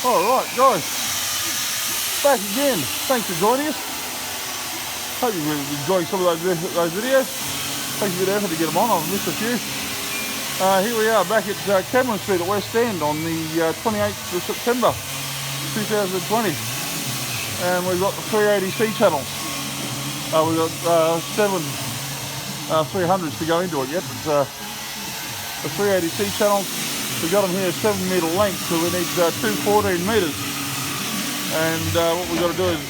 Alright guys, back again. Thanks for joining us. Hope you're enjoying some of those videos. Takes a bit of effort to get them on, I've missed a few. Here we are back at Cameron Street at West End on the 28th of September 2020. And we've got the 380C channels. We've got 7 300s to go into it yet, but the 380C channels, we've got them here 7 metre length, so we need 2 14 metres. And what we've got to do is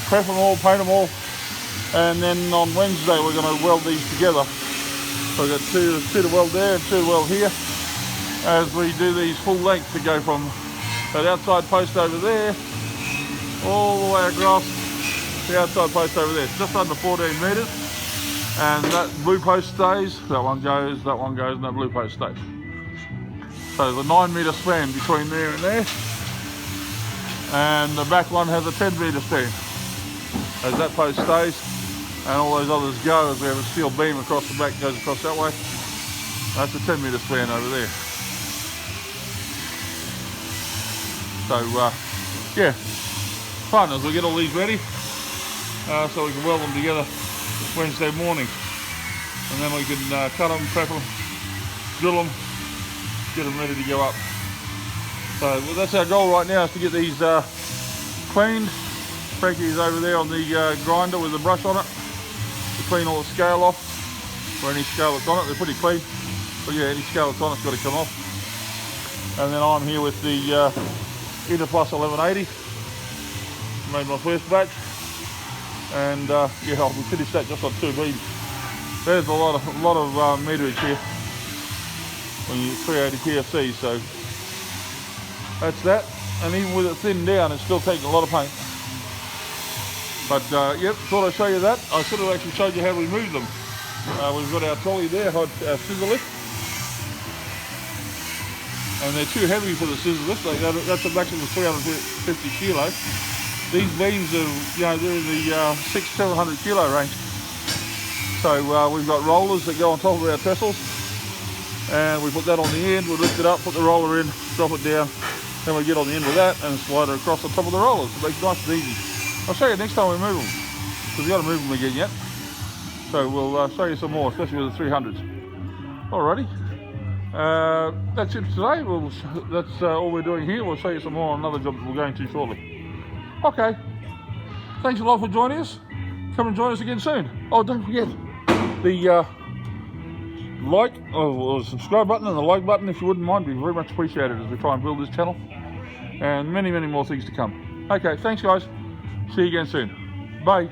prep them all, paint them all, and then on Wednesday we're going to weld these together. So we've got two to weld there and 2 to weld here, as we do these full length to go from that outside post over there all the way across the outside post over there, just under 14 metres. And that blue post stays, that one goes, and that blue post stays. So the 9 metre span between there and there. And the back one has a 10 metre span, as that post stays, and all those others go, as we have a steel beam across the back, goes across that way. That's a 10 metre span over there. So yeah, fun as we get all these ready, so we can weld them together Wednesday morning, and then we can cut them, prep them, drill them, get them ready to go up. So well, that's our goal right now, is to get these cleaned. Frankie's over there on the grinder with the brush on it to clean all the scale off, or any scale that's on it. They're pretty clean, but yeah, any scale that's on it's got to come off. And then I'm here with the InterPlus 1180. Made my first batch. And yeah, we finished that just on 2 beams. There's a lot of meterage here when you 380 PFC, so that's that. And even with it thinned down, it's still taking a lot of paint. But yep, thought I'd show you that. I should have actually showed you how we move them. We've got our trolley there, our scissor lift, and they're too heavy for the scissor lift. That's a maximum of 350 kilos. These beams are, you know, they're in the 600-700 kilo range. So we've got rollers that go on top of our trestles, and we put that on the end, we lift it up, put the roller in, drop it down, then we get on the end with that and slide it across the top of the rollers. It makes it nice and easy. I'll show you next time we move them, because we've got to move them again yet. So we'll show you some more, especially with the 300s. Alrighty, that's it for today. That's all we're doing here. We'll show you some more on another job that we're going to shortly. Okay, thanks a lot for joining us. Come and join us again soon. Oh, don't forget the like or subscribe button and the like button, if you wouldn't mind, be very much appreciated as we try and build this channel, and many more things to come. Okay, thanks guys. See you again soon. Bye.